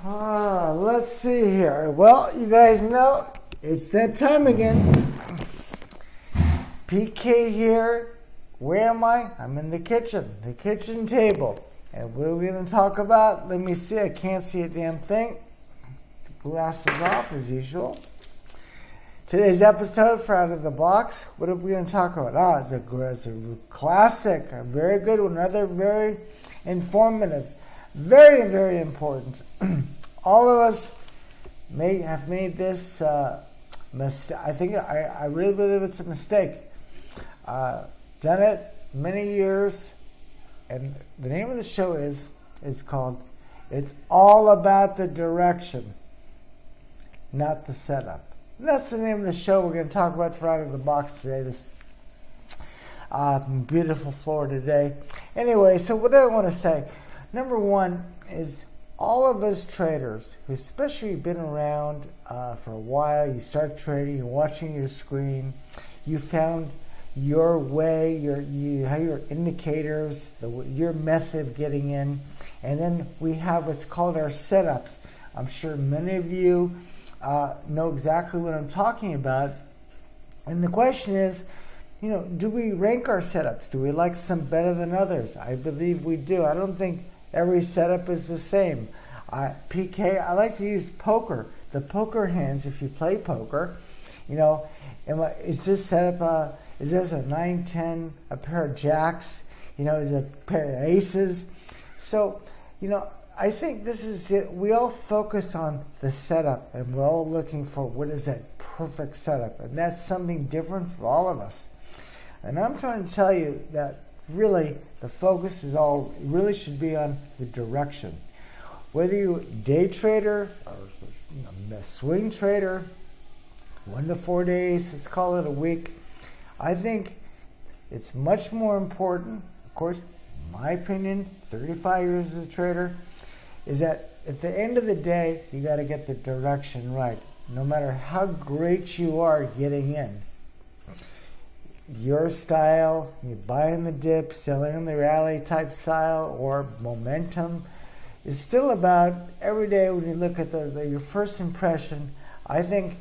Let's see here. Well, you guys know it's that time again. PK here. Where am I? I'm in the kitchen table. And what are we going to talk about? Let me see. I can't see a damn thing. The glasses off as usual. Today's episode for Out of the Box. What are we going to talk about? It's a classic, a very good one, another very informative, very, very important. All of us may have made this mistake. I think I really believe it's a mistake. Done it many years, and the name of the show is called "It's All About the Direction, Not the Setup." And that's the name of the show we're going to talk about for Out of the Box today. This beautiful Florida day. Anyway, so what I want to say, number one is all of us traders, who especially been around for a while, you start trading, you're watching your screen, you found your way, you have your indicators, your method of getting in, and then we have what's called our setups. I'm sure many of you know exactly what I'm talking about. And the question is, do we rank our setups? Do we like some better than others? I believe we do. I don't think every setup is the same. PK, I like to use poker. The poker hands, if you play poker, is this setup, is this a 9-10, a pair of jacks, is it a pair of aces? So, I think this is it. We all focus on the setup, and we're all looking for what is that perfect setup, and that's something different for all of us. And I'm trying to tell you that really the focus really should be on the direction. Whether you're a day trader or a swing trader, 1 to 4 days, let's call it a week, I think it's much more important, of course, in my opinion, 35 years as a trader, is that at the end of the day, you got to get the direction right. No matter how great you are getting in, your style, you buy in the dip, selling in the rally type style, or momentum, is still about every day when you look at your first impression. I think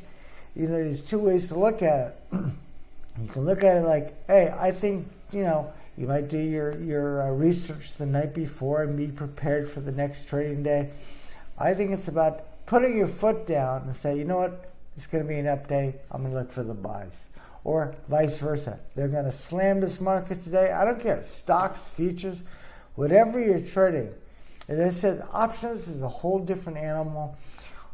there's two ways to look at it. You can look at it like, hey, I think you might do your research the night before and be prepared for the next trading day. I think it's about putting your foot down and say, you know what, it's going to be an up day. I'm going to look for the buys. Or vice versa. They're going to slam this market today. I don't care. Stocks, futures, whatever you're trading. As I said, options is a whole different animal.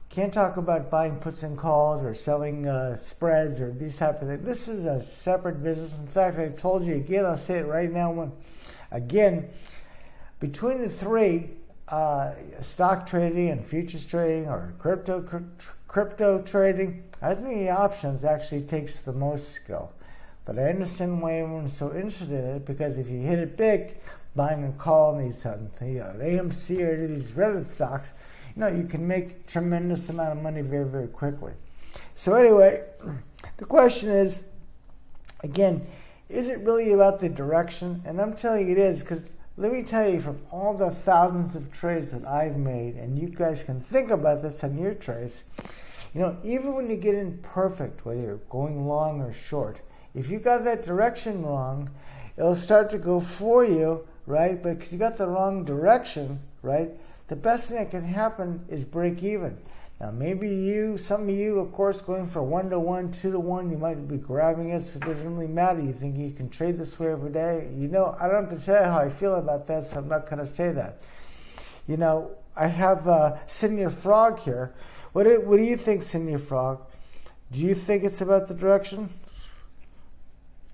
Can't talk about buying puts and calls or selling spreads or these type of things. This is a separate business. In fact, I told you again, I'll say it right now. Again, between the three, stock trading and futures trading or crypto trading, I think the options actually takes the most skill. But I understand why everyone's so interested in it, because if you hit it big, buying a call on these AMC or these Reddit stocks, you can make tremendous amount of money very, very quickly. So anyway, the question is, again, is it really about the direction? And I'm telling you it is, because let me tell you, from all the thousands of trades that I've made, and you guys can think about this on your trades, even when you get in perfect, whether you're going long or short, if you got that direction wrong, it'll start to go for you, right? But because you got the wrong direction, right? The best thing that can happen is break even. Now, maybe some of you, of course, going for 1 to 1, 2 to 1, you might be grabbing it, so it doesn't really matter. You think you can trade this way every day. I don't have to tell you how I feel about that, so I'm not going to say that. I have Senior Frog here. What do you think, Senior Frog? Do you think it's about the direction?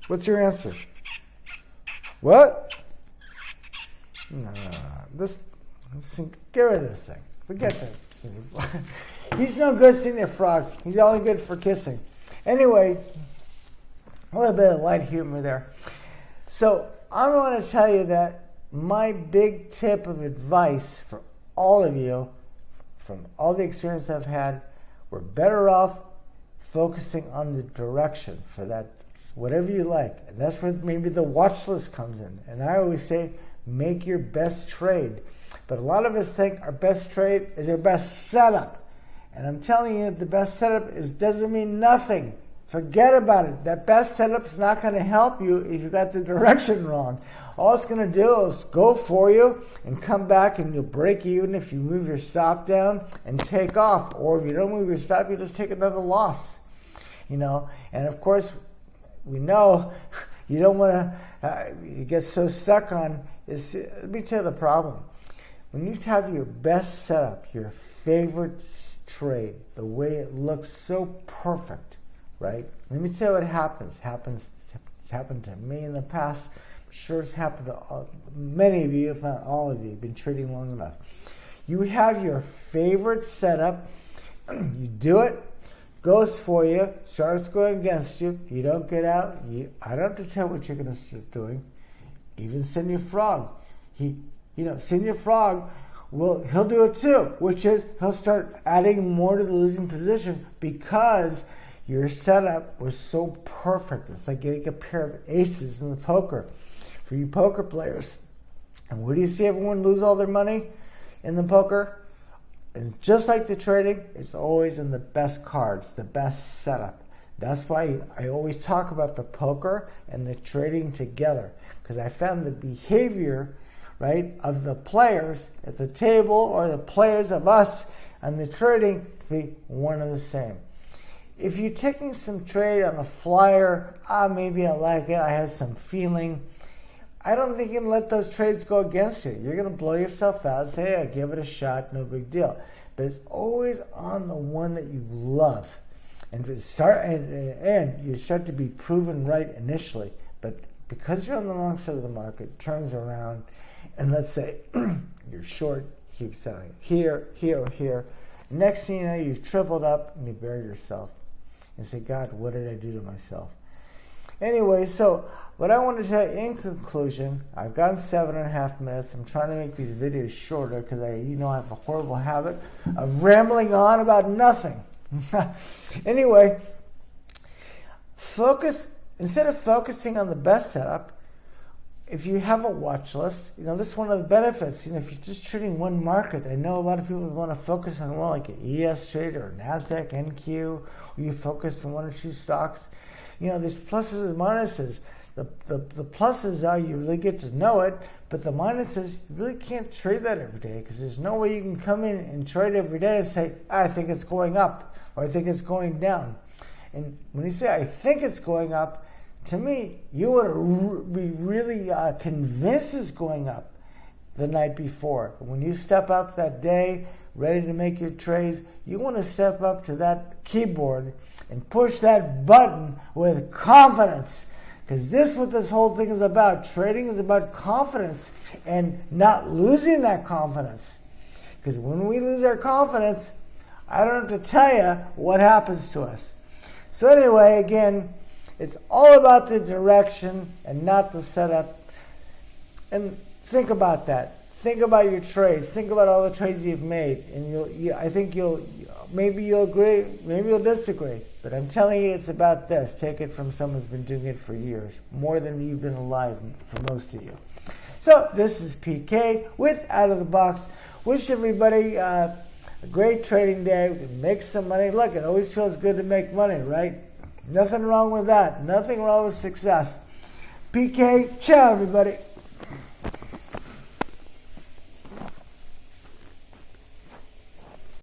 What's your answer? What? No. Get rid of this thing. Forget that. Senior Frog. He's no good, Senior Frog. He's only good for kissing. Anyway, a little bit of light humor there. So I want to tell you that my big tip of advice for all of you, from all the experience I've had, we're better off focusing on the direction for that, whatever you like. And that's where maybe the watch list comes in. And I always say, make your best trade. But a lot of us think our best trade is our best setup. And I'm telling you, the best setup doesn't mean nothing. Forget about it. That best setup is not going to help you if you got the direction wrong. All it's going to do is go for you and come back, and you'll break even if you move your stop down and take off. Or if you don't move your stop, you just take another loss. And of course, we know you don't want to, you get so stuck on this. Let me tell you the problem. When you have your best setup, your favorite trade, the way it looks so perfect, right? Let me tell you what happens. It's happened to me in the past. I'm sure it's happened to many of you, if not all of you. You've been trading long enough. You have your favorite setup. You do it. Goes for you. Starts going against you. You don't get out. I don't have to tell what you're going to start doing. Even Senior Frog. Senior Frog, he'll do it too, which is he'll start adding more to the losing position because your setup was so perfect. It's like getting a pair of aces in the poker for you poker players. And where do you see everyone lose all their money in the poker? And just like the trading, it's always in the best cards, the best setup. That's why I always talk about the poker and the trading together, because I found the behavior, right, of the players at the table or the players of us and the trading to be one and the same. If you're taking some trade on a flyer, maybe I like it, I have some feeling, I don't think you can let those trades go against you. You're going to blow yourself out and say, hey, give it a shot, no big deal. But it's always on the one that you love. And you start to be proven right initially. But because you're on the wrong side of the market, it turns around, and let's say you're short, keep selling here, here, or here. Next thing you know, you've tripled up and you bury yourself. And say, God, what did I do to myself? Anyway, so what I want to tell you in conclusion, I've gotten 7.5 minutes. I'm trying to make these videos shorter because I have a horrible habit of rambling on about nothing. Anyway, instead of focusing on the best setup, if you have a watch list, this is one of the benefits. If you're just trading one market, I know a lot of people want to focus on more like an ES trade or NASDAQ, NQ, or you focus on one or two stocks. There's pluses and minuses. The pluses are you really get to know it, but the minuses, you really can't trade that every day because there's no way you can come in and trade every day and say, I think it's going up or I think it's going down. And when you say, I think it's going up, to me, you want to be really convinced it's going up the night before. When you step up that day, ready to make your trades, you want to step up to that keyboard and push that button with confidence. Because this is what this whole thing is about. Trading is about confidence and not losing that confidence. Because when we lose our confidence, I don't have to tell you what happens to us. So anyway, again, it's all about the direction and not the setup. And think about that. Think about your trades. Think about all the trades you've made. And I think maybe you'll agree, maybe you'll disagree. But I'm telling you, it's about this. Take it from someone who's been doing it for years, more than you've been alive for most of you. So this is PK with Out of the Box. Wish everybody a great trading day. Make some money. Look, it always feels good to make money, right? Nothing wrong with that. Nothing wrong with success. PK, ciao everybody.